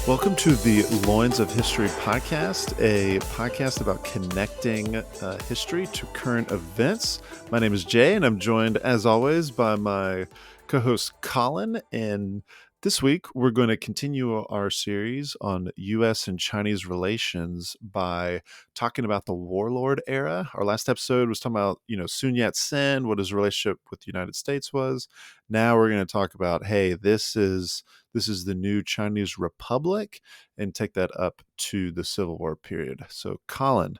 Welcome to the Loins of History podcast, a podcast about connecting history to current events. My name is Jay, and I'm joined, as always, by my co-host Colin. And this week, we're going to continue our series on U.S. and Chinese relations by talking about the Warlord Era. Our last episode was talking about, Sun Yat-sen, what his relationship with the United States was. Now we're going to talk about, hey, this is the new Chinese Republic, and take that up to the Civil War period. So, Colin,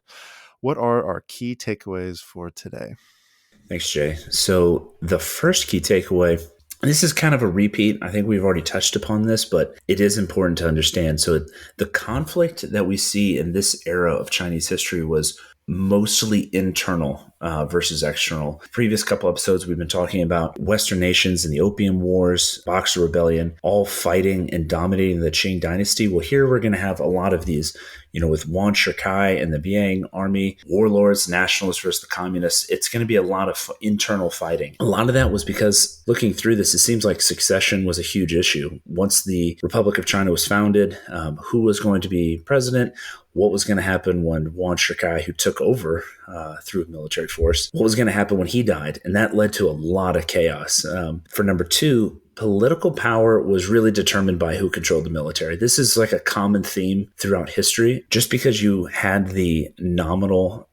what are our key takeaways for today? Thanks, Jay. So the first key takeaway, this is kind of a repeat. I think we've already touched upon this, but it is important to understand. So the conflict that we see in this era of Chinese history was mostly internal versus external. Previous couple episodes, we've been talking about Western nations and the Opium Wars, Boxer Rebellion, all fighting and dominating the Qing dynasty. Well, here we're going to have a lot of these, with Yuan Shi-Kai and the Beijing army, warlords, nationalists versus the communists. It's going to be a lot of internal fighting. A lot of that was because looking through this, it seems like succession was a huge issue. Once the Republic of China was founded, who was going to be president? What was going to happen when Yuan Shi-Kai, who took over through military force, what was going to happen when he died? And that led to a lot of chaos. For number two, political power was really determined by who controlled the military. This is like a common theme throughout history. Just because you had the nominal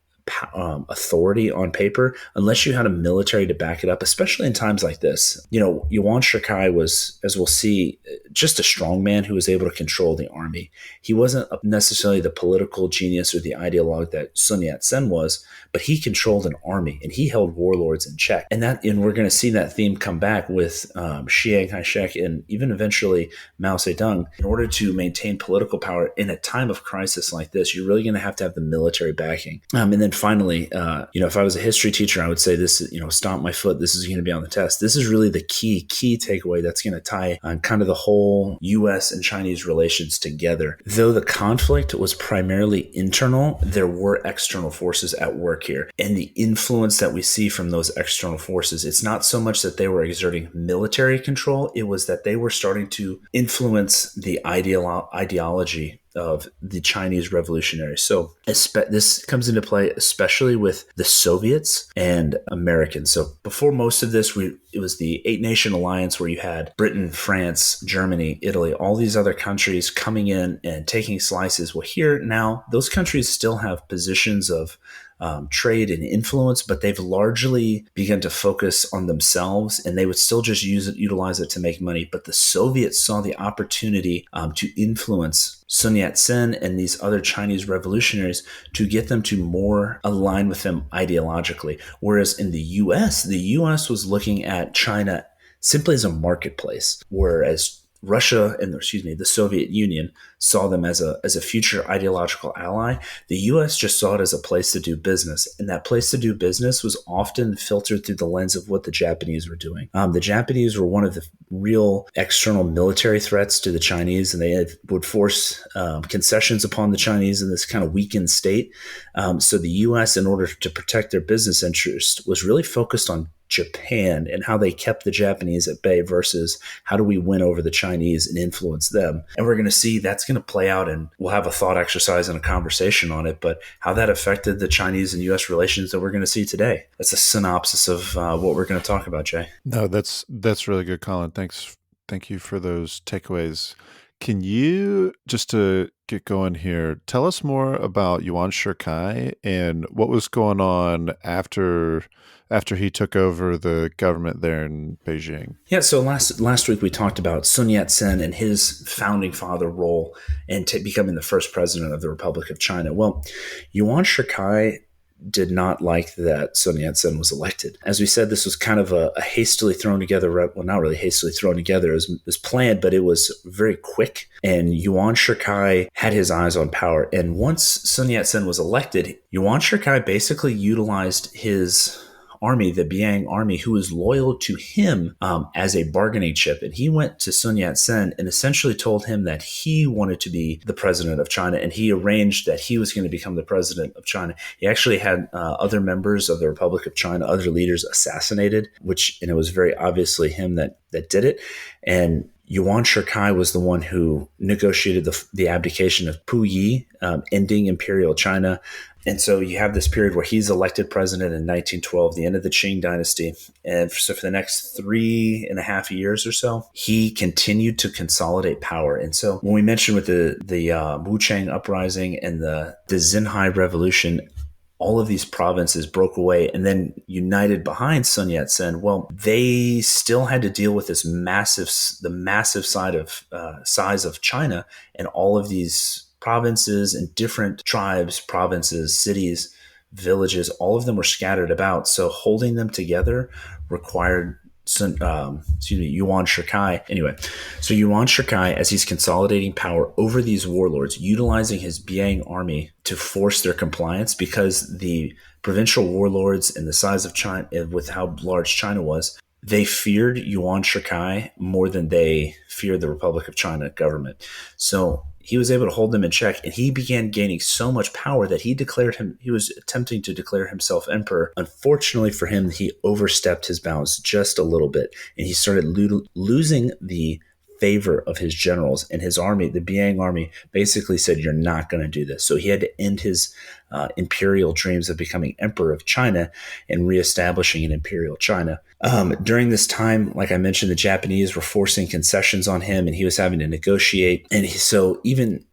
authority on paper, unless you had a military to back it up, especially in times like this. Yuan Shi-Kai was, as we'll see, just a strongman who was able to control the army. He wasn't necessarily the political genius or the ideologue that Sun Yat-sen was, but he controlled an army and he held warlords in check. And we're going to see that theme come back with Chiang Kai-shek and even eventually Mao Zedong. In order to maintain political power in a time of crisis like this, you're really going to have the military backing. And then finally, if I was a history teacher, I would say this, stomp my foot. This is going to be on the test. This is really the key takeaway that's going to tie on kind of the whole U.S. and Chinese relations together. Though the conflict was primarily internal, there were external forces at work here. And the influence that we see from those external forces, it's not so much that they were exerting military control. It was that they were starting to influence the ideology of the Chinese revolutionaries. So this comes into play especially with the Soviets and Americans. So before most of this, it was the 8-nation alliance where you had Britain, France, Germany, Italy, all these other countries coming in and taking slices. Well, here now, those countries still have positions of trade and influence, but they've largely begun to focus on themselves, and they would still just utilize it to make money. But the Soviets saw the opportunity to influence Sun Yat-sen and these other Chinese revolutionaries to get them to more align with them ideologically. Whereas in the U.S. was looking at China simply as a marketplace, whereas the Soviet Union saw them as a future ideological ally. The U.S. just saw it as a place to do business. And that place to do business was often filtered through the lens of what the Japanese were doing. The Japanese were one of the real external military threats to the Chinese, and they would force concessions upon the Chinese in this kind of weakened state. So the U.S., in order to protect their business interest, was really focused on Japan and how they kept the Japanese at bay versus how do we win over the Chinese and influence them. And we're going to see that's going to play out, and we'll have a thought exercise and a conversation on it, but how that affected the Chinese and U.S. relations that we're going to see today. That's a synopsis of what we're going to talk about, Jay. No, that's really good, Colin. Thank you for those takeaways. Can you, just to get going here, tell us more about Yuan Shi-Kai and what was going on after he took over the government there in Beijing? Yeah, so last week we talked about Sun Yat-sen and his founding father role and becoming the first president of the Republic of China. Well, Yuan Shi-Kai did not like that Sun Yat-sen was elected. As we said, this was kind of a hastily thrown together, well, not really hastily thrown together, it was planned, but it was very quick. And Yuan Shi-Kai had his eyes on power. And once Sun Yat-sen was elected, Yuan Shi-Kai basically utilized his army, the Beijing army, who was loyal to him as a bargaining chip. And he went to Sun Yat-sen and essentially told him that he wanted to be the president of China, and he arranged that he was going to become the president of China. He actually had other members of the Republic of China, other leaders assassinated, and it was very obviously him that did it. And Yuan Shi-Kai was the one who negotiated the abdication of Pu Yi, ending Imperial China. And so you have this period where he's elected president in 1912, the end of the Qing dynasty. And so for the next 3.5 years or so, he continued to consolidate power. And so when we mentioned with the Wu Chang uprising and the Xinhai revolution, all of these provinces broke away and then united behind Sun Yat-sen. Well, they still had to deal with the massive size of China, and all of these provinces and different tribes, provinces, cities, villages, all of them were scattered about. So holding them together required Yuan Shi-Kai. Anyway, so Yuan Shi-Kai, as he's consolidating power over these warlords, utilizing his Biang army to force their compliance, because the provincial warlords and the size of China, with how large China was, they feared Yuan Shi-Kai more than they feared the Republic of China government. So he was able to hold them in check, and he began gaining so much power that he was attempting to declare himself emperor. Unfortunately for him, he overstepped his bounds just a little bit, and he started losing the favor of his generals, and his army, the Biang army, basically said, "You're not going to do this." So he had to end his imperial dreams of becoming emperor of China and reestablishing an imperial China. During this time, like I mentioned, the Japanese were forcing concessions on him, and he was having to negotiate. And so even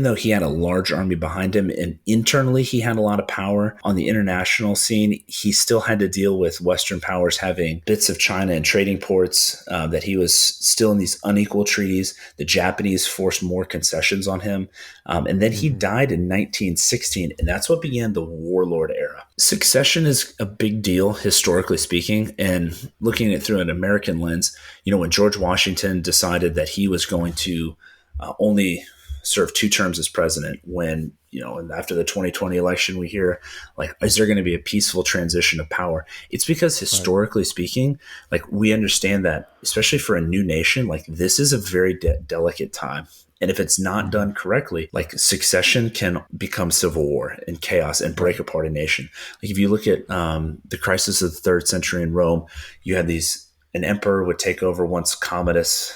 though he had a large army behind him and internally he had a lot of power on the international scene, he still had to deal with Western powers having bits of China and trading ports, that he was still in these unequal treaties. The Japanese forced more concessions on him. And then he died in 1916, and that's what began the Warlord Era. Succession is a big deal, historically speaking, and looking at it through an American lens, when George Washington decided that he was going to only serve 2 terms as president, when, and after the 2020 election, we hear, like, is there going to be a peaceful transition of power? It's because historically speaking, like, we understand that, especially for a new nation, like, this is a very delicate time. And if it's not done correctly, like, succession can become civil war and chaos and break apart a nation. Like, if you look at the crisis of the 3rd century in Rome, you had an emperor would take over once Commodus.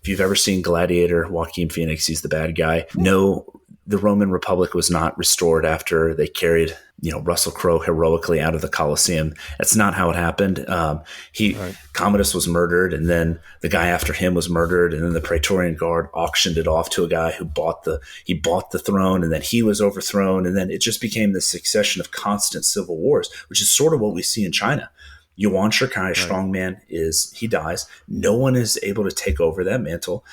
If you've ever seen Gladiator, Joaquin Phoenix, he's the bad guy. No, the Roman Republic was not restored after they carried, Russell Crowe heroically out of the Colosseum. That's not how it happened. Commodus was murdered, and then the guy after him was murdered, and then the Praetorian Guard auctioned it off to a guy who bought the throne, and then he was overthrown, and then it just became this succession of constant civil wars, which is sort of what we see in China. Yuan Shi-Kai, strongman, he dies. No one is able to take over that mantle.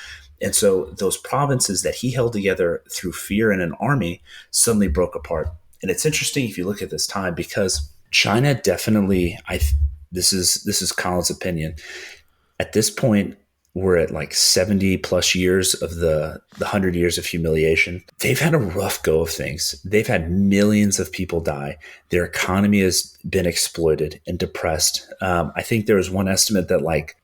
And so those provinces that he held together through fear and an army suddenly broke apart. And it's interesting if you look at this time, because China definitely, this is Colin's opinion, at this point, we're at like 70 plus years of the 100 years of humiliation. They've had a rough go of things. They've had millions of people die. Their economy has been exploited and depressed. I think there was one estimate that like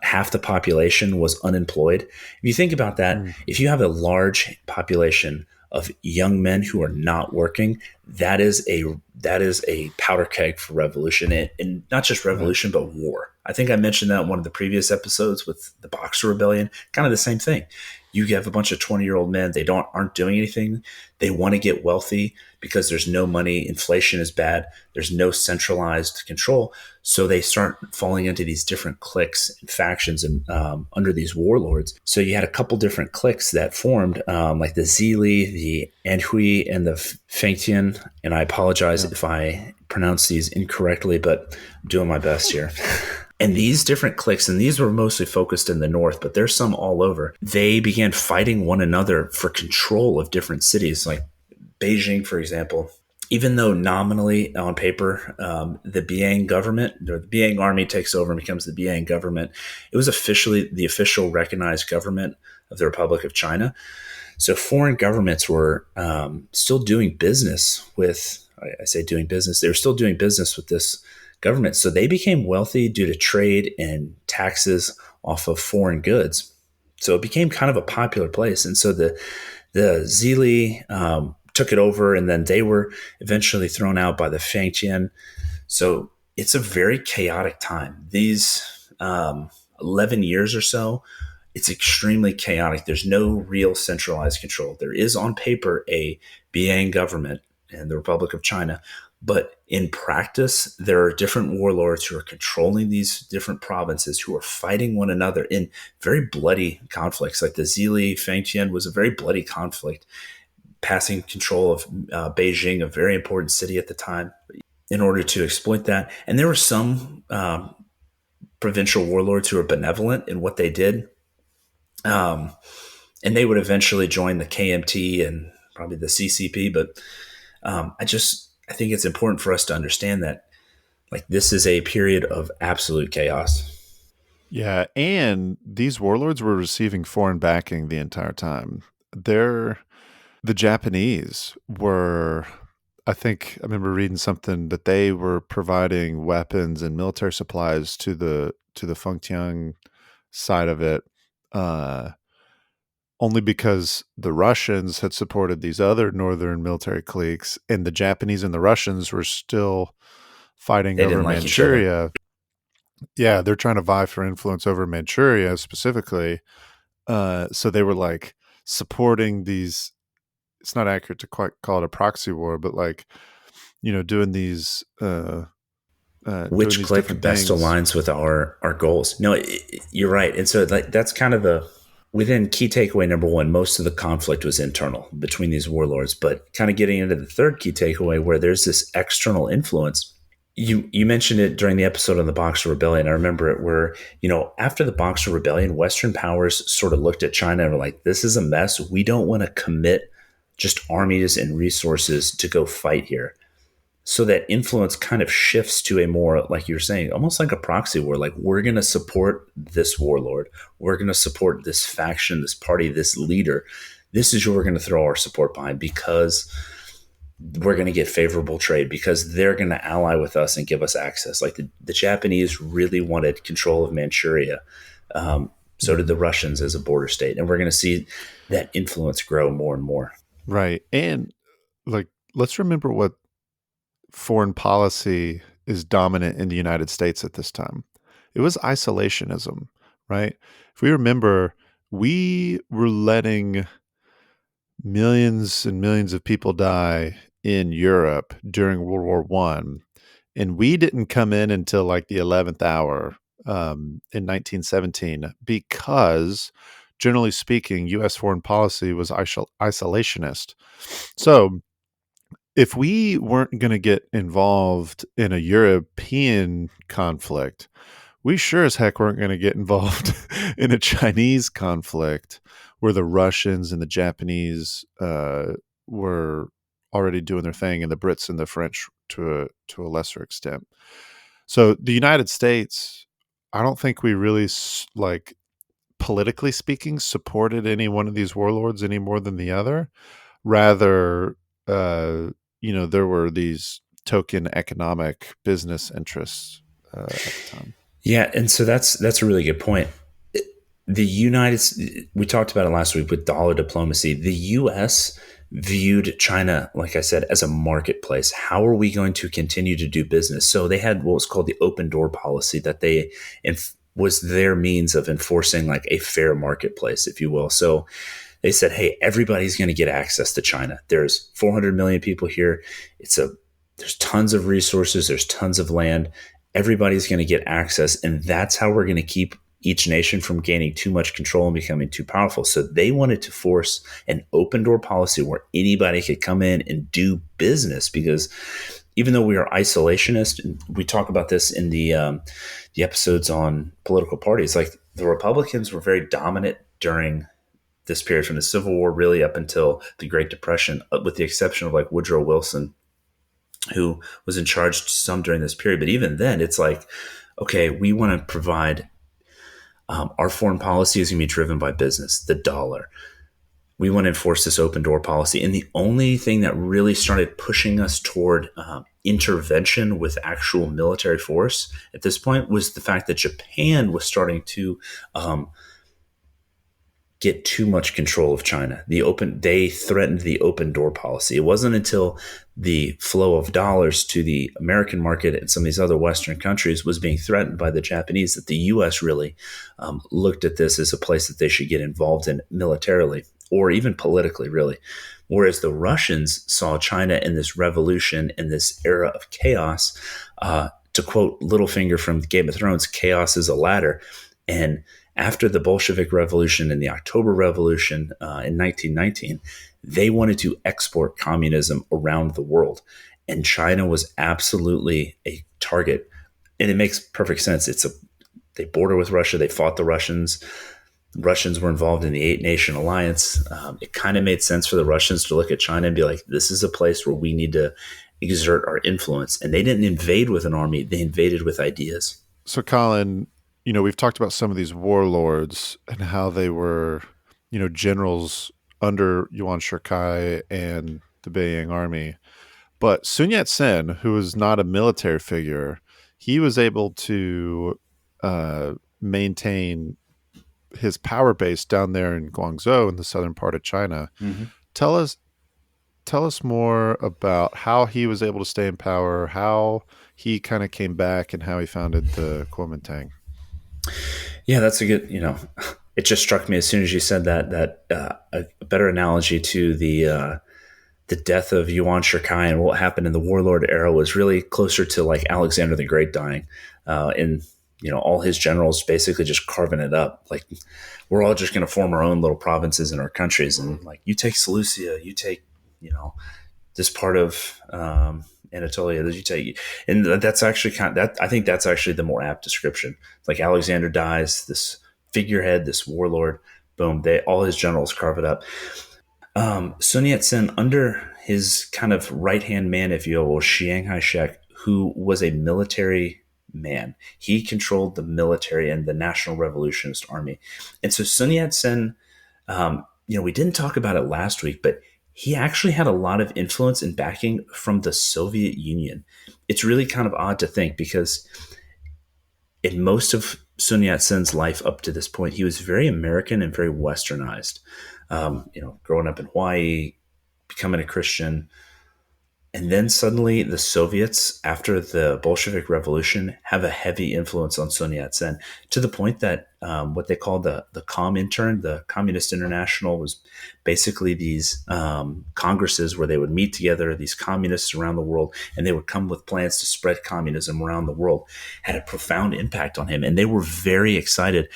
half the population was unemployed. If you think about that, if you have a large population of young men who are not working, that is a powder keg for revolution, and not just revolution, but war. I think I mentioned that in one of the previous episodes with the Boxer Rebellion, kind of the same thing. You have a bunch of 20-year-old men. They aren't doing anything. They want to get wealthy because there's no money. Inflation is bad. There's no centralized control. So they start falling into these different cliques and factions and under these warlords. So you had a couple different cliques that formed, like the Zili, the Anhui, and the Fengtian. And I apologize if I pronounce these incorrectly, but I'm doing my best here. And these different cliques, and these were mostly focused in the north, but there's some all over, they began fighting one another for control of different cities, like Beijing, for example. Even though nominally on paper, the Biang government, or the Biang army takes over and becomes the Biang government, it was officially the official recognized government of the Republic of China. So foreign governments were still doing business with, I say doing business, they were still doing business with this government. So they became wealthy due to trade and taxes off of foreign goods. So it became kind of a popular place. And so the Zili took it over, and then they were eventually thrown out by the Fengtian. So it's a very chaotic time. These 11 years or so, it's extremely chaotic. There's no real centralized control. There is on paper a Beijing government and the Republic of China, but in practice, there are different warlords who are controlling these different provinces who are fighting one another in very bloody conflicts. Like the Zili Fangtian was a very bloody conflict, passing control of Beijing, a very important city at the time, in order to exploit that. And there were some provincial warlords who were benevolent in what they did. Um, and they would eventually join the KMT and probably the CCP. But I think it's important for us to understand that like this is a period of absolute chaos. Yeah, and these warlords were receiving foreign backing the entire time. They're the Japanese were, I think I remember reading something that they were providing weapons and military supplies to the Fengtian side of it, uh, only because the Russians had supported these other northern military cliques, and the Japanese and the Russians were still fighting They over didn't like each other. Manchuria. Yeah, they're trying to vie for influence over Manchuria specifically. So they were like supporting these. It's not accurate to quite call it a proxy war, but like doing doing Which these click different best things. aligns with our goals? No, you're right. And so like that's kind of the within key takeaway number one, most of the conflict was internal between these warlords. But kind of getting into the third key takeaway where there's this external influence. You mentioned it during the episode on the Boxer Rebellion. I remember it where, after the Boxer Rebellion, Western powers sort of looked at China and were like, this is a mess. We don't want to commit just armies and resources to go fight here. So that influence kind of shifts to a more, like you're saying, almost like a proxy war. Like we're going to support this warlord. We're going to support this faction, this party, this leader. This is who we're going to throw our support behind because we're going to get favorable trade, because they're going to ally with us and give us access. Like the Japanese really wanted control of Manchuria. So did the Mhm. Russians as a border state. And we're going to see that influence grow more and more. Right. And like, let's remember what foreign policy is dominant in the United States at this time. It was isolationism, right? If we remember, we were letting millions and millions of people die in Europe during World War One, and we didn't come in until like the 11th hour in 1917 because, generally speaking, U.S. foreign policy was isolationist. So if we weren't going to get involved in a European conflict, we sure as heck weren't going to get involved in a Chinese conflict where the Russians and the Japanese were already doing their thing, and the Brits and the French to a lesser extent. So the United States, I don't think we really like politically speaking supported any one of these warlords any more than the other. Rather, uh, there were these token economic business interests at the time. Yeah, and so that's a really good point. The United we talked about it last week with dollar diplomacy. The US viewed China, like I said, as a marketplace. How are we going to continue to do business? So they had what was called the open door policy that they was their means of enforcing like a fair marketplace, if you will. So they said, hey, everybody's going to get access to China. There's 400 million people here. There's tons of resources. There's tons of land. Everybody's going to get access. And that's how we're going to keep each nation from gaining too much control and becoming too powerful. So they wanted to force an open door policy where anybody could come in and do business, because even though we are isolationist, and we talk about this in the episodes on political parties, like the Republicans were very dominant during this period from the Civil War really up until the Great Depression, with the exception of like Woodrow Wilson, who was in charge some during this period. But even then, it's like, okay, we want to provide our foreign policy is going to be driven by business, the dollar. We want to enforce this open door policy. And the only thing that really started pushing us toward intervention with actual military force at this point was the fact that Japan was starting to get too much control of China. They threatened the open door policy. It wasn't until the flow of dollars to the American market and some of these other Western countries was being threatened by the Japanese that the U.S. really looked at this as a place that they should get involved in militarily or even politically, really. Whereas the Russians saw China in this revolution, in this era of chaos. To quote Littlefinger from Game of Thrones, chaos is a ladder. And after the Bolshevik Revolution and the October Revolution in 1919, they wanted to export communism around the world. And China was absolutely a target. And it makes perfect sense. They border with Russia. They fought the Russians. Russians were involved in the Eight Nation Alliance. It kind of made sense for the Russians to look at China and be like, this is a place where we need to exert our influence. And they didn't invade with an army. They invaded with ideas. So, Colin, we've talked about some of these warlords and how they were, generals under Yuan Shi-Kai and the Beijing army. But Sun Yat-sen, who was not a military figure, he was able to maintain his power base down there in Guangzhou in the southern part of China. Mm-hmm. Tell us more about how he was able to stay in power, how he kind of came back, and how he founded the Kuomintang. Yeah, that's a good, it just struck me as soon as you said that a better analogy to the death of Yuan Shi-Kai and what happened in the Warlord Era was really closer to like Alexander the Great dying in all his generals basically just carving it up. Like, we're all just going to form our own little provinces in our countries. And like, you take Seleucia, you take, this part of Anatolia that you take. And that's actually I think that's actually the more apt description. Like, Alexander dies, this figurehead, this warlord, boom, all his generals carve it up. Sun Yat-sen, under his kind of right-hand man, if you will, was Chiang Kai-shek, who was a military man. He controlled the military and the National Revolutionist Army. And so Sun Yat-sen, we didn't talk about it last week, but he actually had a lot of influence and backing from the Soviet Union. It's really kind of odd to think because in most of Sun Yat-sen's life up to this point, he was very American and very Westernized. Growing up in Hawaii, becoming a Christian. And then suddenly the Soviets, after the Bolshevik Revolution, have a heavy influence on Sun Yat-sen to the point that what they call the Comintern, the Communist International, was basically these congresses where they would meet together, these communists around the world, and they would come with plans to spread communism around the world. Had a profound impact on him. And they were very excited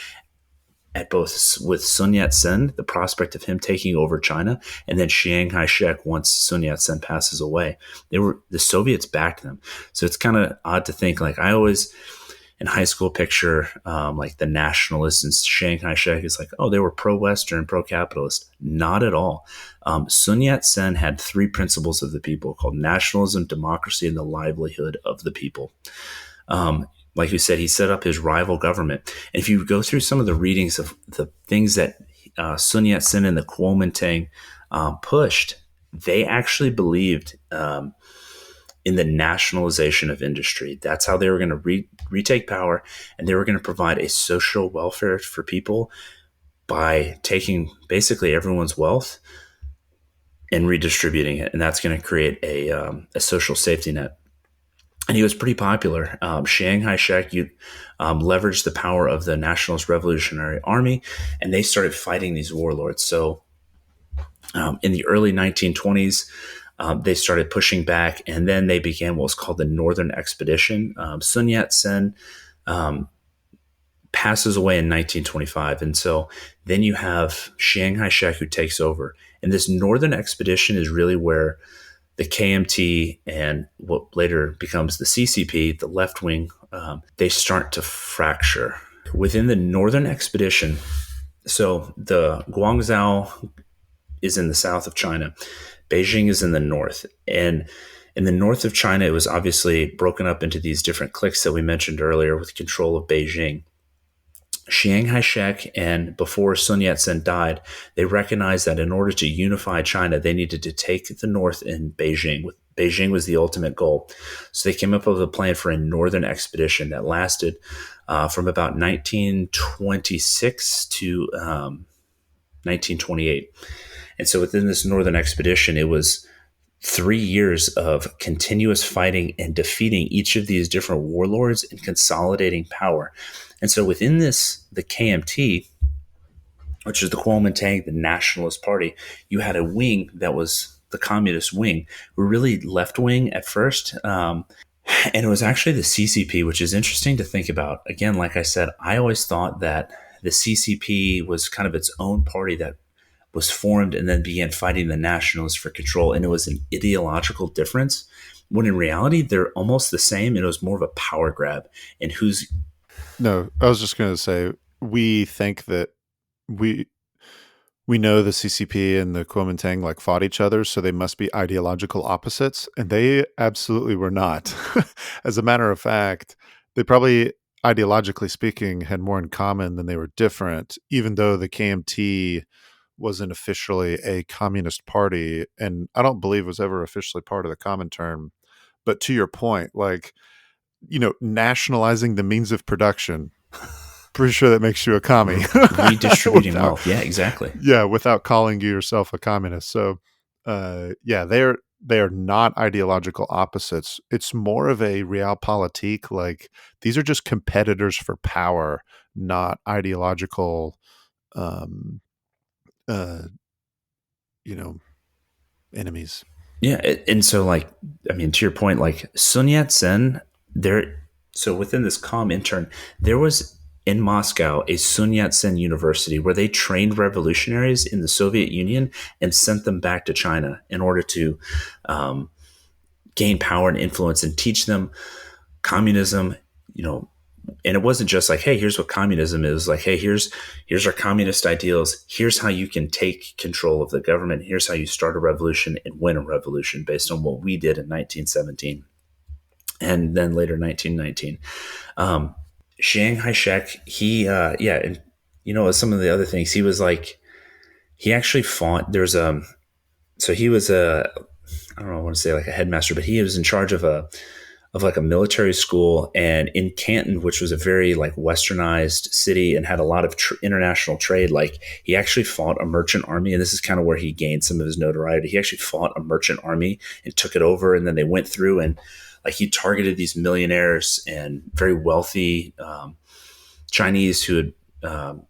at both with Sun Yat-sen, the prospect of him taking over China, and then Chiang Kai-shek once Sun Yat-sen passes away. The Soviets backed them. So it's kind of odd to think, like, I always in high school picture like the nationalists and Chiang Kai-shek is like, oh, they were pro-Western, pro-capitalist. Not at all. Sun Yat-sen had three principles of the people called nationalism, democracy, and the livelihood of the people. Like you said, he set up his rival government. And if you go through some of the readings of the things that Sun Yat-sen and the Kuomintang pushed, they actually believed in the nationalization of industry. That's how they were going to retake power, and they were going to provide a social welfare for people by taking basically everyone's wealth and redistributing it. And that's going to create a social safety net. And he was pretty popular. Chiang Kai-shek leveraged the power of the Nationalist Revolutionary Army, and they started fighting these warlords. So in the early 1920s, they started pushing back, and then they began what was called the Northern Expedition. Sun Yat-sen passes away in 1925, and so then you have Chiang Kai-shek who takes over. And this Northern Expedition is really where the KMT and what later becomes the CCP, the left wing, they start to fracture. Within the Northern Expedition, so the Guangzhou is in the south of China. Beijing is in the north. And in the north of China, it was obviously broken up into these different cliques that we mentioned earlier with control of Beijing. Chiang Kai-shek and before Sun Yat-sen died, they recognized that in order to unify China, they needed to take the north in Beijing. Beijing was the ultimate goal. So they came up with a plan for a northern expedition that lasted from about 1926 to 1928. And so within this northern expedition, it was 3 years of continuous fighting and defeating each of these different warlords and consolidating power. And so within this, the KMT, which is the Kuomintang, the Nationalist Party, you had a wing that was the communist wing, were really left wing at first. And it was actually the CCP, which is interesting to think about. Again, like I said, I always thought that the CCP was kind of its own party that was formed and then began fighting the nationalists for control. And it was an ideological difference when in reality, they're almost the same. And it was more of a power grab. And who's. No, I was just going to say, we think that we we know the CCP and the Kuomintang like fought each other, so they must be ideological opposites, and they absolutely were not. As a matter of fact, they probably, ideologically speaking, had more in common than they were different, even though the KMT wasn't officially a communist party, and I don't believe was ever officially part of the Comintern. But to your point, like, nationalizing the means of production, pretty sure that makes you a commie. Redistributing Without- wealth. Yeah, exactly. yeah, without calling yourself a communist. So, yeah, they are not ideological opposites. It's more of a realpolitik. Like, these are just competitors for power, not ideological, um, uh, enemies. Yeah, and so to your point, like Sun Yat-sen, there. So within this Comintern, there was in Moscow a Sun Yat-sen University where they trained revolutionaries in the Soviet Union and sent them back to China in order to gain power and influence and teach them communism. And it wasn't just like, hey, here's what communism is. Like, hey, here's our communist ideals. Here's how you can take control of the government. Here's how you start a revolution and win a revolution based on what we did in 1917 and then later 1919. Chiang Kai-shek, and some of the other things, he was like, he actually fought. So he was I don't know, I want to say like a headmaster, but he was in charge of a military school, and in Canton, which was a very like westernized city and had a lot of international trade. Like, he actually fought a merchant army, and this is kind of where he gained some of his notoriety. He actually fought a merchant army and took it over, and then they went through and like he targeted these millionaires and very wealthy Chinese who had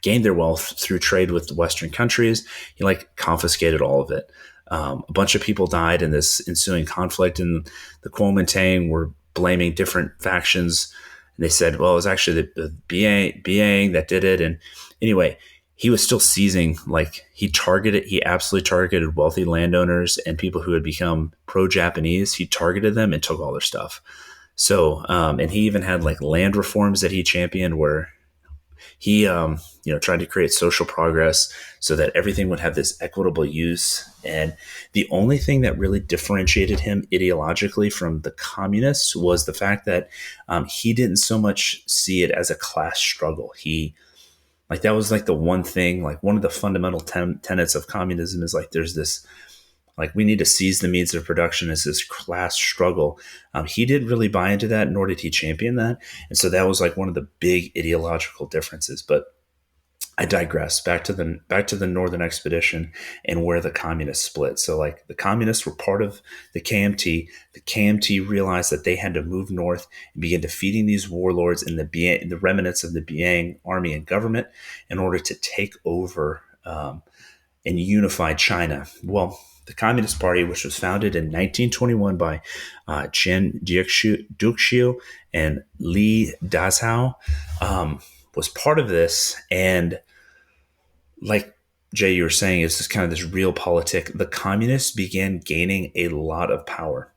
gained their wealth through trade with Western countries. He like confiscated all of it. A bunch of people died in this ensuing conflict, and the Kuomintang were blaming different factions. And they said, well, it was actually the Beijing that did it. And anyway, he was still seizing, like he absolutely targeted wealthy landowners and people who had become pro-Japanese. He targeted them and took all their stuff. So, and he even had like land reforms that he championed where he, tried to create social progress so that everything would have this equitable use. And the only thing that really differentiated him ideologically from the communists was the fact that he didn't so much see it as a class struggle. That was like the one thing, like one of the fundamental tenets of communism is like there's this, like we need to seize the means of production as this class struggle. He didn't really buy into that, nor did he champion that. And so that was like one of the big ideological differences. But I digress. Back to the Northern Expedition and where the communists split. So like the communists were part of the KMT. The KMT realized that they had to move north and begin defeating these warlords and the remnants of the Beiyang army and government in order to take over and unify China. Well, the Communist Party, which was founded in 1921 by Chen Duxiu and Li Dazhao, was part of this. And like Jay, you were saying, it's just kind of this realpolitik. The communists began gaining a lot of power.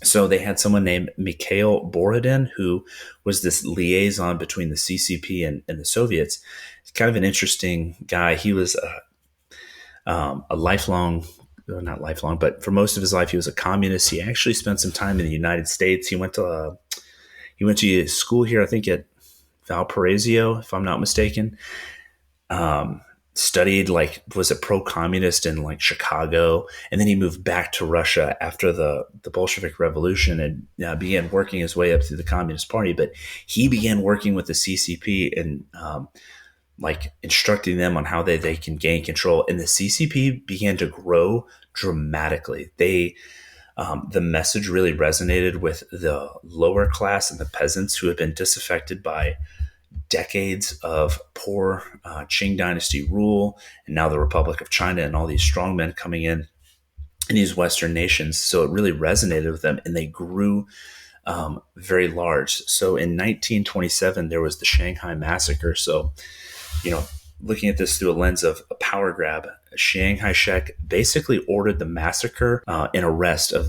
So they had someone named Mikhail Borodin, who was this liaison between the CCP and the Soviets. It's kind of an interesting guy. He was a lifelong, not lifelong, but for most of his life, he was a communist. He actually spent some time in the United States. He went to school here, I think at Valparaiso, if I'm not mistaken. Studied was a pro-communist in like Chicago, and then he moved back to Russia after the Bolshevik Revolution and began working his way up through the Communist Party. But he began working with the CCP and like instructing them on how they can gain control. And the CCP began to grow dramatically. The message really resonated with the lower class and the peasants who had been disaffected by decades of poor Qing dynasty rule, and now the Republic of China and all these strongmen coming in these Western nations. So it really resonated with them, and they grew very large. So in 1927, there was the Shanghai Massacre. So, looking at this through a lens of a power grab, Chiang Kai-shek basically ordered the massacre and arrest of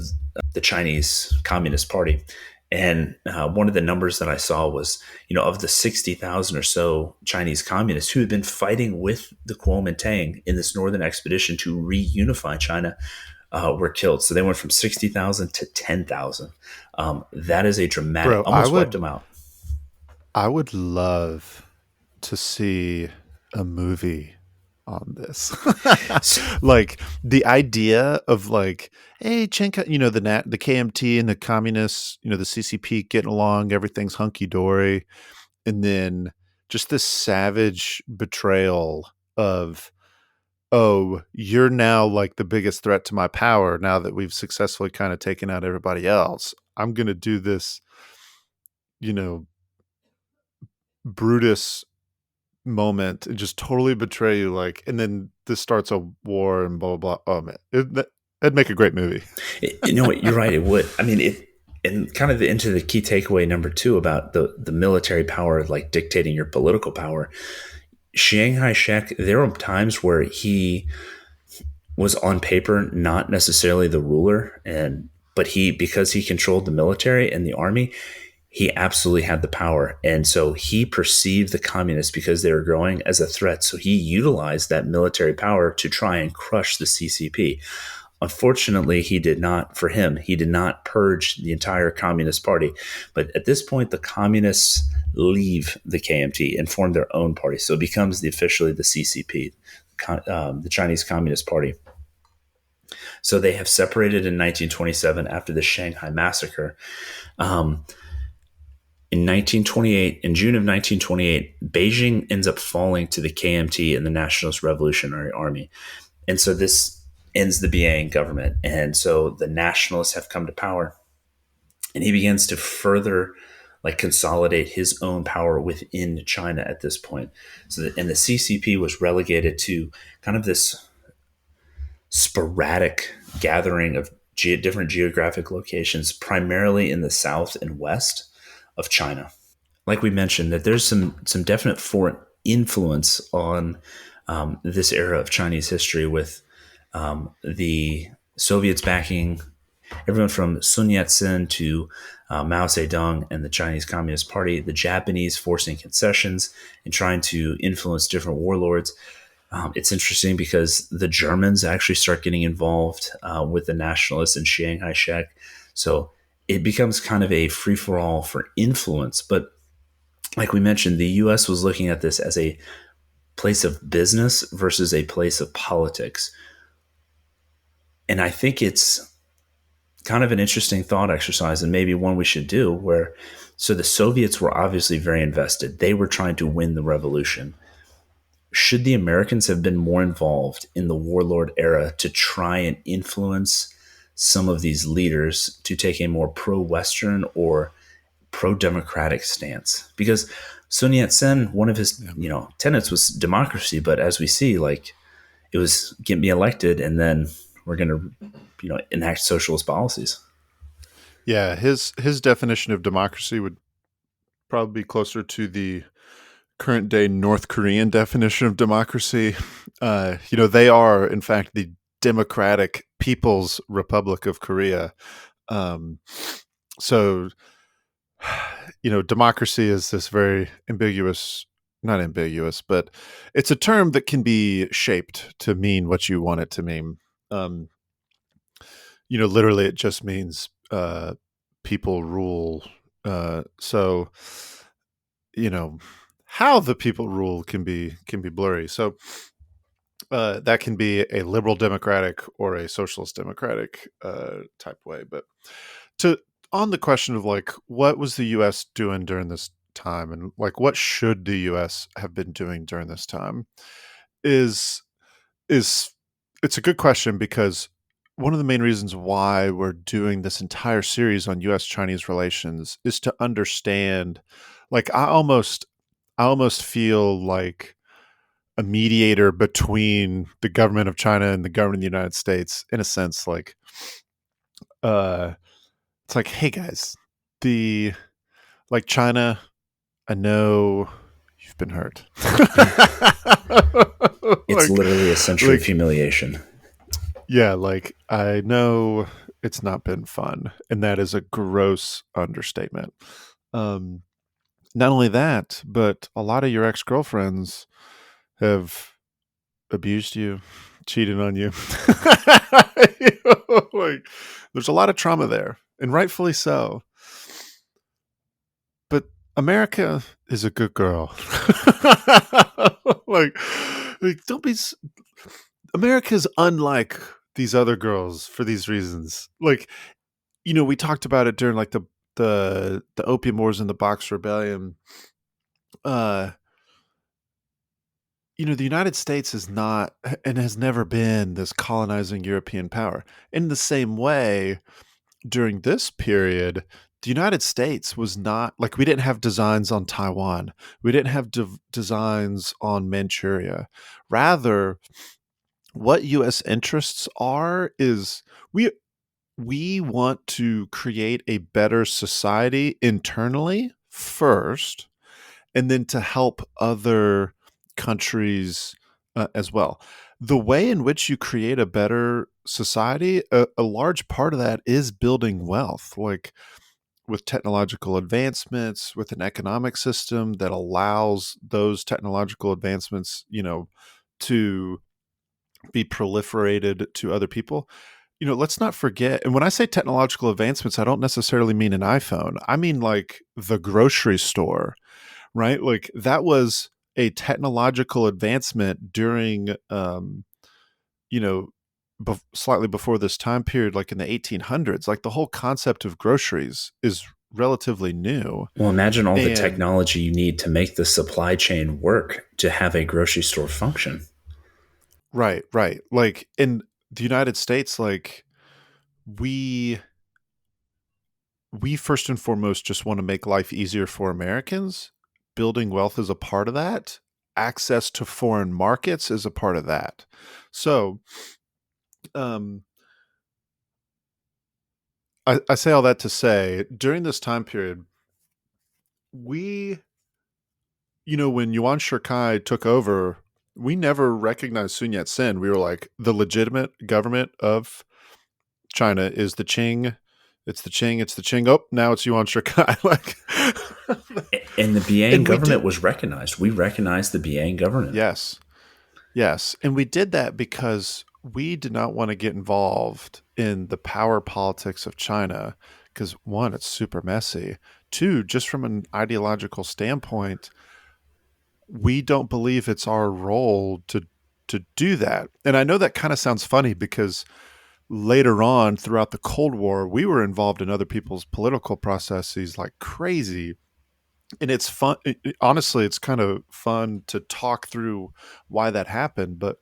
the Chinese Communist Party. And one of the numbers that I saw was, of the 60,000 or so Chinese communists who had been fighting with the Kuomintang in this northern expedition to reunify China, were killed. So they went from 60,000 to 10,000. That is a dramatic, Bro, almost wiped them out. I would love to see a movie on this. Like the idea of like, hey, Chenka, the KMT and the communists, the CCP getting along, everything's hunky dory, and then just this savage betrayal of, oh, you're now like the biggest threat to my power now that we've successfully kind of taken out everybody else. I'm going to do this, you know, Brutus moment and just totally betray you, like, and then this starts a war and blah blah blah. Oh man, that'd make a great movie. You know what? You're right. It would. I mean, and kind of into the key takeaway number 2 about the military power, like dictating your political power. Chiang Kai-shek, there were times where he was on paper not necessarily the ruler, but because he controlled the military and the army, he absolutely had the power. And so he perceived the communists, because they were growing, as a threat. So he utilized that military power to try and crush the CCP. Unfortunately, he did not purge the entire Communist Party. But at this point, the communists leave the KMT and form their own party. So it becomes officially the CCP, the Chinese Communist Party. So they have separated in 1927 after the Shanghai Massacre. In June of 1928, Beijing ends up falling to the KMT and the Nationalist Revolutionary Army. And so this ends the Beiyang government. And so the nationalists have come to power. And he begins to further consolidate his own power within China at this point. And the CCP was relegated to kind of this sporadic gathering of different geographic locations, primarily in the south and west of China. Like we mentioned, that there's some definite foreign influence on this era of Chinese history, with the Soviets backing everyone from Sun Yat-sen to Mao Zedong and the Chinese Communist Party, the Japanese forcing concessions and trying to influence different warlords. It's interesting because the Germans actually start getting involved with the nationalists and Chiang Kai-shek. So it becomes kind of a free-for-all for influence. But like we mentioned, the U.S. was looking at this as a place of business versus a place of politics. And I think it's kind of an interesting thought exercise, and maybe one we should do, so the Soviets were obviously very invested. They were trying to win the revolution. Should the Americans have been more involved in the Warlord era to try and influence some of these leaders to take a more pro-Western or pro-democratic stance? Because Sun Yat-sen, one of his tenets was democracy, but as we see, it was get me elected and then we're going to enact socialist policies. Yeah, his definition of democracy would probably be closer to the current day North Korean definition of democracy. They are, in fact, the Democratic People's Republic of Korea. So, democracy is this very not ambiguous, but it's a term that can be shaped to mean what you want it to mean. Literally it just means people rule. So, how the people rule can be blurry. So that can be a liberal democratic or a socialist democratic type way. But on the question of what was the U.S. doing during this time and like what should the US have been doing during this time is is it's a good question because one of the main reasons why we're doing this entire series on US Chinese relations is to understand like I almost feel like a mediator between the government of China and the government of the United States in a sense like uh it's like hey guys the like China I know you've been hurt. It's like, literally a century of humiliation. yeah, like I know it's not been fun, and that is a gross understatement. Um, Not only that, but a lot of your ex girlfriends have abused you, cheated on you. Like, there's a lot of trauma there, and rightfully so. But America is a good girl. like, don't be. America's unlike these other girls for these reasons. Like, we talked about it during like the Opium Wars and the Box Rebellion. Uh, the United States is not and has never been this colonizing European power. In the same way, during this period, the United States was not like we didn't have designs on Taiwan. We didn't have designs on Manchuria. Rather, what U.S. interests are is we want to create a better society internally first, and then to help other countries as well. The way in which you create a better society, a large part of that is building wealth, like with technological advancements, with an economic system that allows those technological advancements, to be proliferated to other people. Let's not forget, and when I say technological advancements, I don't necessarily mean an iPhone. I mean like the grocery store, right? Like that was a technological advancement during, you know, slightly before this time period, like in the 1800s. Like the whole concept of groceries is relatively new. Well, imagine all the And technology you need to make the supply chain work to have a grocery store function. right, right. Like in the United States, like we we first and foremost just want to make life easier for Americans. Building wealth is a part of that. Access to foreign markets is a part of that. So, um, I say all that to say during this time period, we, when Yuan Shi-Kai took over, we never recognized Sun Yat sen. We were like, the legitimate government of China is the Qing. It's the Qing. It's the Qing. Oh, now it's Yuan Shi-Kai. like, And the Beijing and we government did. was recognized. We recognized the Beijing government. Yes. Yes, and we did that because we did not want to get involved in the power politics of China because one, it's super messy. Two, just from an ideological standpoint, we don't believe it's our role to do that. And I know that kind of sounds funny because later on throughout the Cold War, we were involved in other people's political processes like crazy. And it's fun. Honestly, it's kind of fun to talk through why that happened. But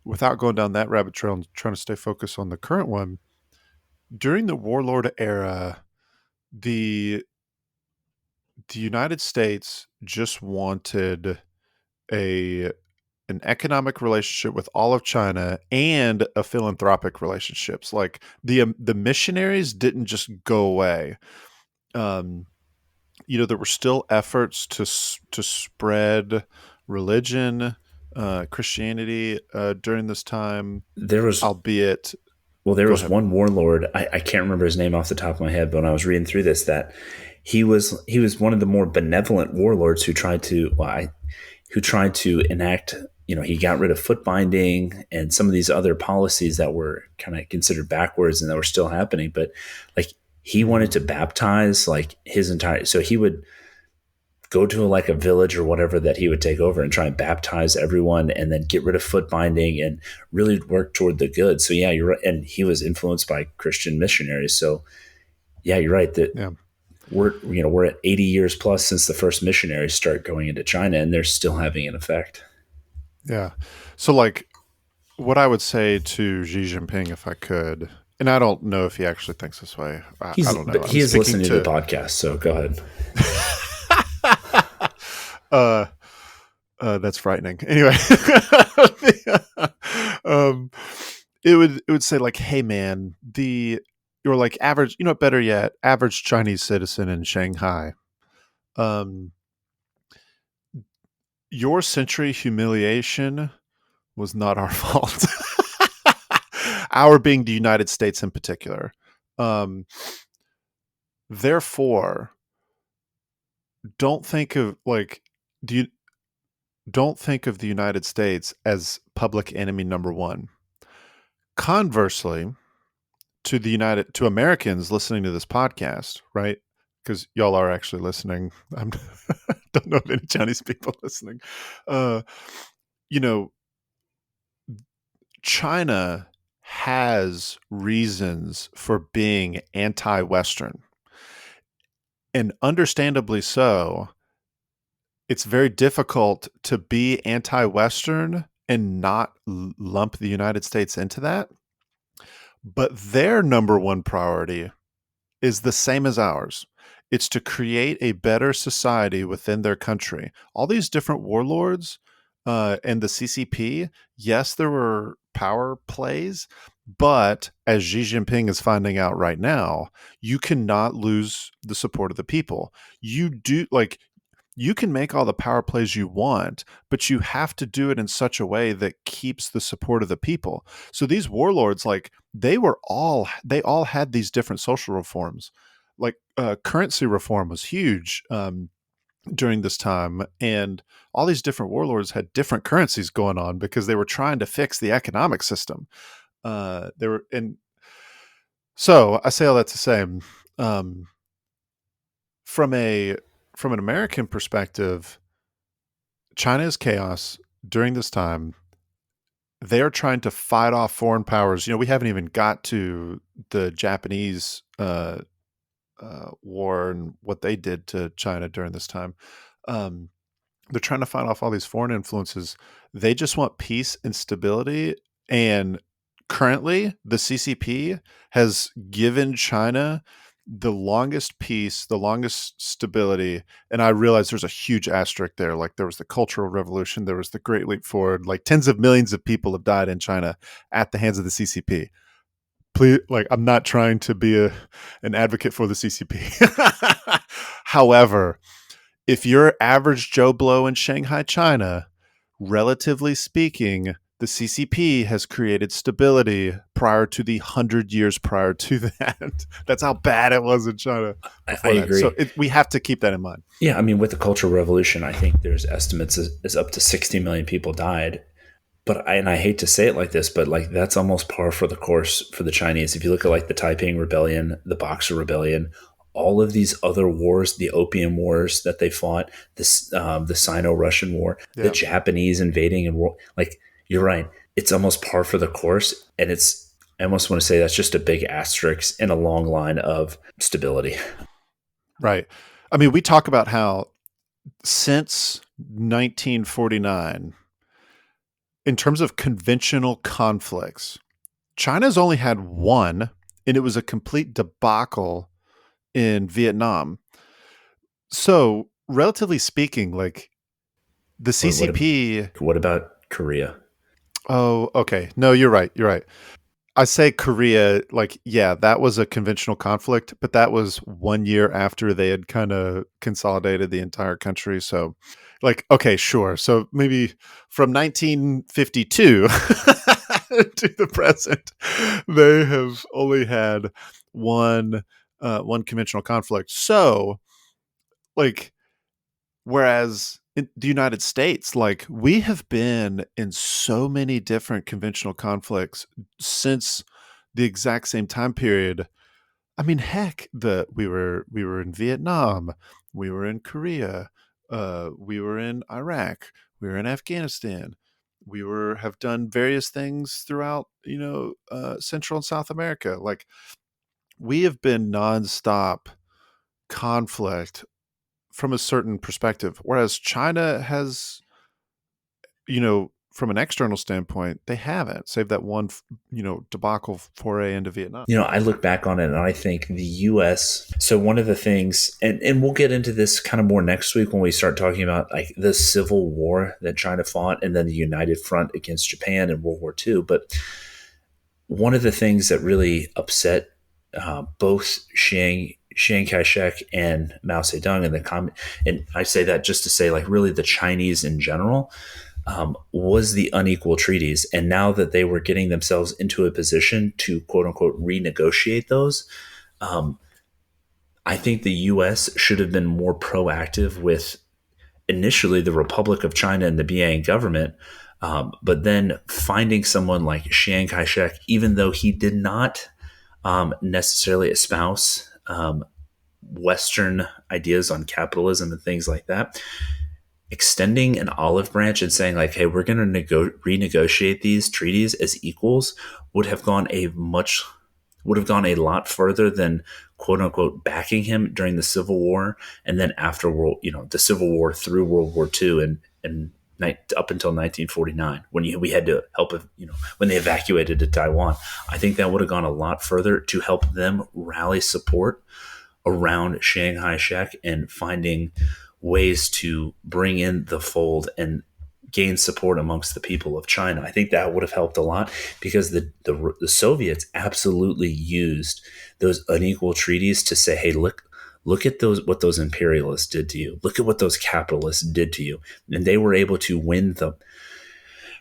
without going down that rabbit trail and trying to stay focused on the current one, during the Warlord era, the the United States just wanted a an economic relationship with all of China and a philanthropic relationships. Like the missionaries didn't just go away. Um, there were still efforts to spread religion, Christianity during this time, There was albeit. there Go was ahead. one warlord. I can't remember his name off the top of my head, but when I was reading through this, that he was one of the more benevolent warlords who tried to enact. He got rid of foot binding and some of these other policies that were kind of considered backwards and that were still happening. But like he wanted to baptize like his entire. So he would go to like a village or whatever that he would take over and try and baptize everyone and then get rid of foot binding and really work toward the good. So yeah, you're right. And he was influenced by Christian missionaries. So yeah, you're right that Yeah. we're at 80 years plus since the first missionaries start going into China, and they're still having an effect. Yeah. So, like, what I would say to Xi Jinping, if I could, and I don't know if he actually thinks this way. I don't know. But I'm he is speaking listening to the to. podcast, so go ahead. uh, that's frightening. Anyway, um, it would say like, hey man, you're like average, better yet, average Chinese citizen in Shanghai. Um, your century humiliation was not our fault. Our being the United States in particular. Um, therefore, don't think of like do you don't think of the United States as public enemy number one. Conversely, to Americans listening to this podcast, right? Because y'all are actually listening. I don't know of any Chinese people listening. Uh, you know, China has reasons for being anti-Western, and understandably so. It's very difficult to be anti-Western and not lump the United States into that. But their number one priority is the same as ours. It's to create a better society within their country. All these different warlords and the CCP, yes, there were power plays, but as Xi Jinping is finding out right now, you cannot lose the support of the people. You can make all the power plays you want, but you have to do it in such a way that keeps the support of the people. So these warlords, like they all had these different social reforms. Like currency reform was huge during this time, and all these different warlords had different currencies going on because they were trying to fix the economic system. They were, and so I say all that to say, um, from a from an American perspective, China is chaos during this time. They are trying to fight off foreign powers. We haven't even got to the Japanese war and what they did to China during this time. Um, they're trying to fight off all these foreign influences. They just want peace and stability. And currently, the CCP has given China the longest peace, the longest stability. And I realize there's a huge asterisk there. Like there was the Cultural Revolution, there was the Great Leap Forward. Like tens of millions of people have died in China at the hands of the CCP. Please, like I'm not trying to be an advocate for the CCP. However, if you're average Joe Blow in Shanghai, China, relatively speaking, the CCP has created stability prior to the 100 years prior to that. That's how bad it was in China I before that. So agree. we have to keep that in mind. Yeah, I mean, with the Cultural Revolution, I think there's estimates as up to 60 million people died. And I hate to say it like this, but like that's almost par for the course for the Chinese. If you look at like the Taiping Rebellion, the Boxer Rebellion, all of these other wars, the Opium Wars that they fought, the Sino-Russian War, the Yeah. Japanese invading and war, like you're right, it's almost par for the course, and I almost want to say that's just a big asterisk in a long line of stability. Right. I mean, we talk about how since 1949, in terms of conventional conflicts, China's only had one, and it was a complete debacle in Vietnam. So, relatively speaking, like the What CCP. what about Korea? Oh, okay. No, you're right. You're right. I say Korea, like, yeah, that was a conventional conflict, but that was 1 year after they had kind of consolidated the entire country. So, like, okay, sure. So maybe from 1952 to the present, they have only had one one conventional conflict. So, like, whereas in the United States, like we have been in so many different conventional conflicts since the exact same time period. I mean, heck, we were in Vietnam, we were in Korea, we were in Iraq, we were in Afghanistan. We were have done various things throughout, Central and South America. Like we have been nonstop conflict from a certain perspective, whereas China has, from an external standpoint, they haven't, save that one, debacle foray into Vietnam. I look back on it and I think the US. So, one of the things, and we'll get into this kind of more next week when we start talking about like the Civil War that China fought and then the United Front against Japan in World War II. But one of the things that really upset both Chiang Kai-shek and Mao Zedong and I say that just to say, like, really the Chinese in general, was the unequal treaties. And now that they were getting themselves into a position to quote unquote renegotiate those, I think the US should have been more proactive with initially the Republic of China and the Beijing government. But then finding someone like Chiang Kai shek, even though he did not necessarily espouse Western ideas on capitalism and things like that, extending an olive branch and saying like, hey, we're going to renegotiate these treaties as equals would have gone a lot further than quote unquote backing him during the Civil War and then after the Civil War through World War II and up until 1949 when we had to help when they evacuated to Taiwan. I think that would have gone a lot further to help them rally support around Chiang Kai-shek and finding ways to bring in the fold and gain support amongst the people of China. I think that would have helped a lot because the Soviets absolutely used those unequal treaties to say, hey, look at what those imperialists did to you. Look at what those capitalists did to you. And they were able to win I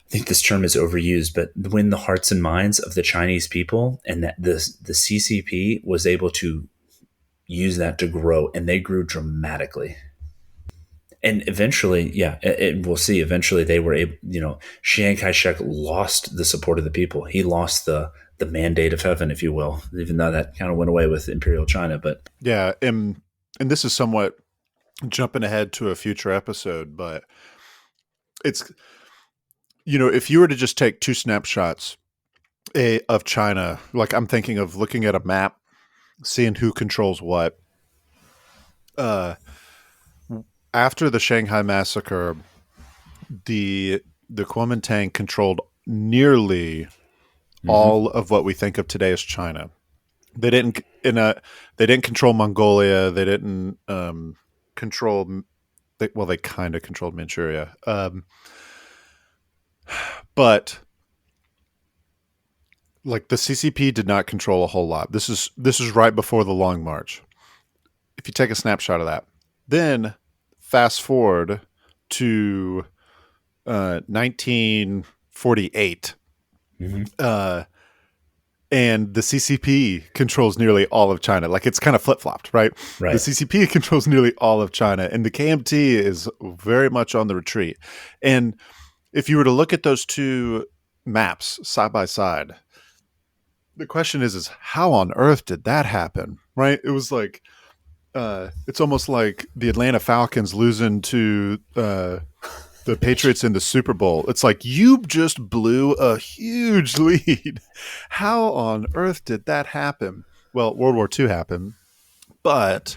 think this term is overused, but win the hearts and minds of the Chinese people. And that the CCP was able to use that to grow, and they grew dramatically. And eventually, we'll see. Eventually, they were able. Chiang Kai-shek lost the support of the people. He lost the mandate of heaven, if you will. Even though that kind of went away with Imperial China, but yeah, and this is somewhat jumping ahead to a future episode, but it's if you were to just take two snapshots of China, like I'm thinking of looking at a map, seeing who controls what. After the Shanghai massacre, the Kuomintang controlled nearly all of what we think of today as China. They didn't control Mongolia. They didn't control. They kind of controlled Manchuria, but like the CCP did not control a whole lot. This is right before the Long March. If you take a snapshot of that, then fast forward to 1948, and the CCP controls nearly all of China. Like it's kind of flip-flopped, right? Right. The CCP controls nearly all of China, and the KMT is very much on the retreat. And if you were to look at those two maps side by side, the question is how on earth did that happen, right? It was like, it's almost like the Atlanta Falcons losing to the Patriots in the Super Bowl. It's like you just blew a huge lead. How on earth did that happen? Well, World War II happened, but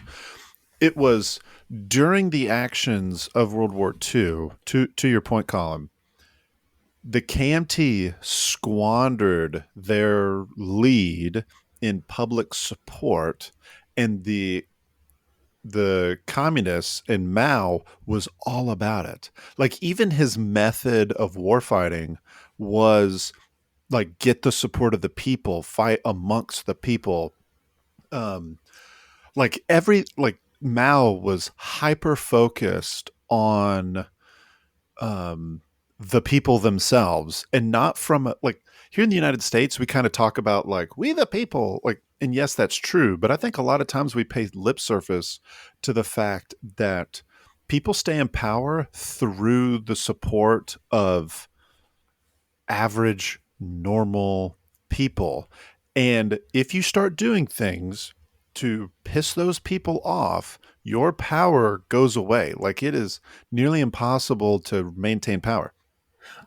it was during the actions of World War II, to your point, Colin, the KMT squandered their lead in public support, and the communists and Mao was all about it. Like even his method of warfighting was like get the support of the people, fight amongst the people. Like Mao was hyper focused on the people themselves, and not from like here in the United States, we kind of talk about like we the people, like, and yes, that's true. But I think a lot of times we pay lip service to the fact that people stay in power through the support of average, normal people. And if you start doing things to piss those people off, your power goes away. Like it is nearly impossible to maintain power.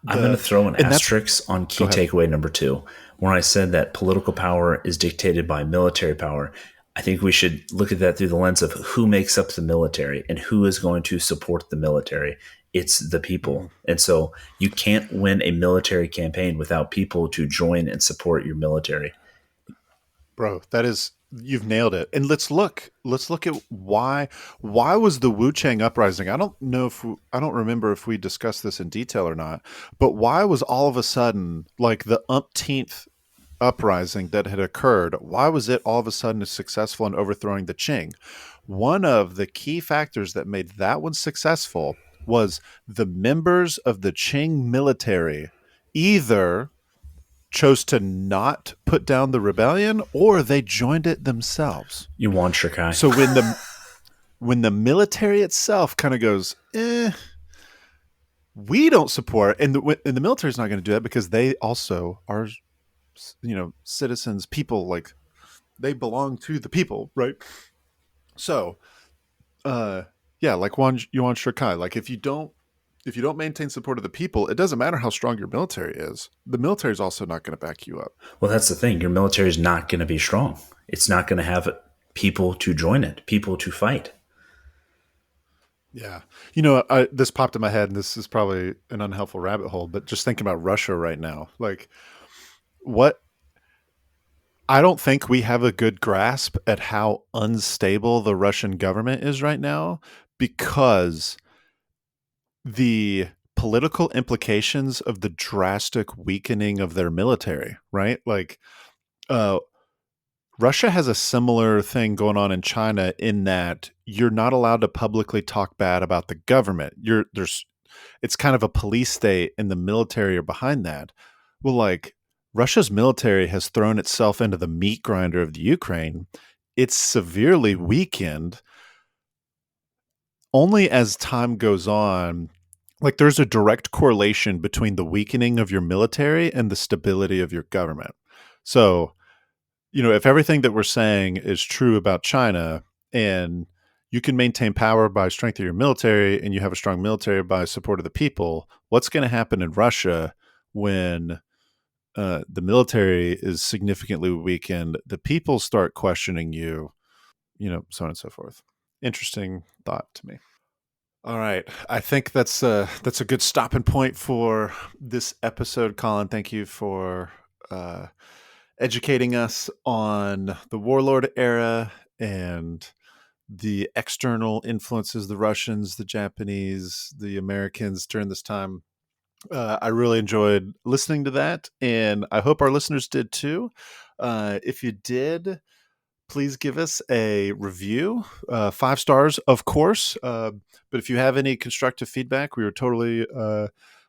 I'm going to throw an asterisk on key takeaway number 2, where I said that political power is dictated by military power. I think we should look at that through the lens of who makes up the military and who is going to support the military. It's the people. And so you can't win a military campaign without people to join and support your military. Bro, you've nailed it. And let's look at why was the Wu Chang uprising? I don't remember if we discussed this in detail or not, but why was all of a sudden, like, the umpteenth uprising that had occurred, why was it all of a sudden successful in overthrowing the Qing? One of the key factors that made that one successful was the members of the Qing military either chose to not put down the rebellion or they joined it themselves. Yuan Shi-Kai. So when the military itself kind of goes, we don't support, and the military is not going to do that because they also are, citizens, people, like, they belong to the people, right? So, like Yuan Shi-Kai, like, if you don't maintain support of the people, it doesn't matter how strong your military is. The military is also not going to back you up. Well, that's the thing. Your military is not going to be strong. It's not going to have people to join it, people to fight. Yeah. This popped in my head, and this is probably an unhelpful rabbit hole, but just thinking about Russia right now, like, I don't think we have a good grasp at how unstable the Russian government is right now, because the political implications of the drastic weakening of their military, right? Like, Russia has a similar thing going on in China, in that you're not allowed to publicly talk bad about the government. It's kind of a police state, and the military are behind that. Well, like, Russia's military has thrown itself into the meat grinder of the Ukraine. It's severely weakened. Only as time goes on, like, there's a direct correlation between the weakening of your military and the stability of your government. So, if everything that we're saying is true about China, and you can maintain power by strength of your military, and you have a strong military by support of the people, what's going to happen in Russia when the military is significantly weakened? The people start questioning you, so on and so forth. Interesting thought to me. All right. I think that's a good stopping point for this episode, Colin. Thank you for educating us on the Warlord Era and the external influences, the Russians, the Japanese, the Americans during this time. I really enjoyed listening to that, and I hope our listeners did too. If you did, please give us a review, 5 stars, of course. But if you have any constructive feedback, we are totally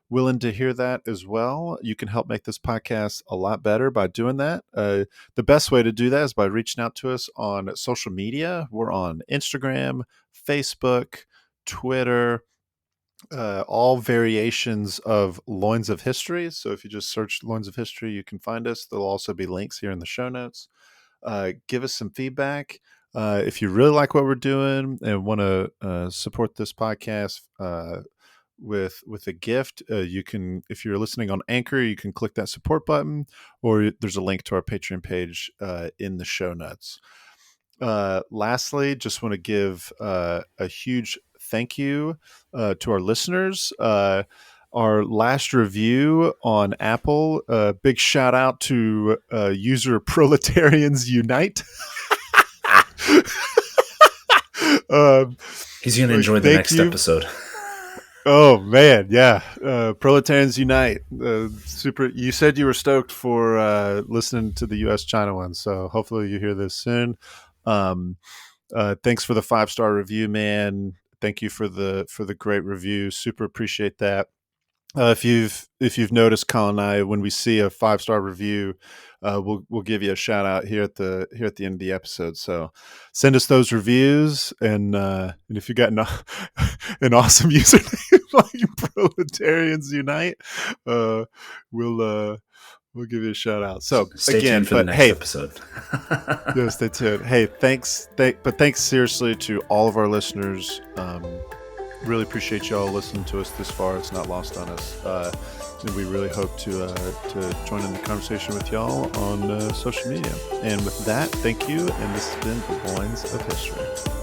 willing to hear that as well. You can help make this podcast a lot better by doing that. The best way to do that is by reaching out to us on social media. We're on Instagram, Facebook, Twitter, all variations of Loins of History. So if you just search Loins of History, you can find us. There'll also be links here in the show notes. Give us some feedback. If you really like what we're doing and want to support this podcast with a gift, you can, if you're listening on Anchor, you can click that support button, or there's a link to our Patreon page in the show notes. Lastly, just want to give a huge thank you to our listeners. Our last review on Apple, big shout out to user Proletarians Unite. He's going to enjoy the next episode. Oh man, yeah. Proletarians Unite. Super. You said you were stoked for listening to the US-China one, so hopefully you hear this soon. Thanks for the 5-star review, man. Thank you for the great review. Super appreciate that. If you've noticed, Colin and I, when we see a 5-star review, we'll give you a shout out here at the end of the episode. So send us those reviews, and if you got an awesome username like Proletarians Unite, we'll give you a shout out. So stay tuned for the next episode. Yeah, stay tuned. Hey, thanks seriously to all of our listeners. Really appreciate y'all listening to us this far. It's not lost on us. And we really hope to join in the conversation with y'all on social media. And with that, thank you. And this has been the Loins of History.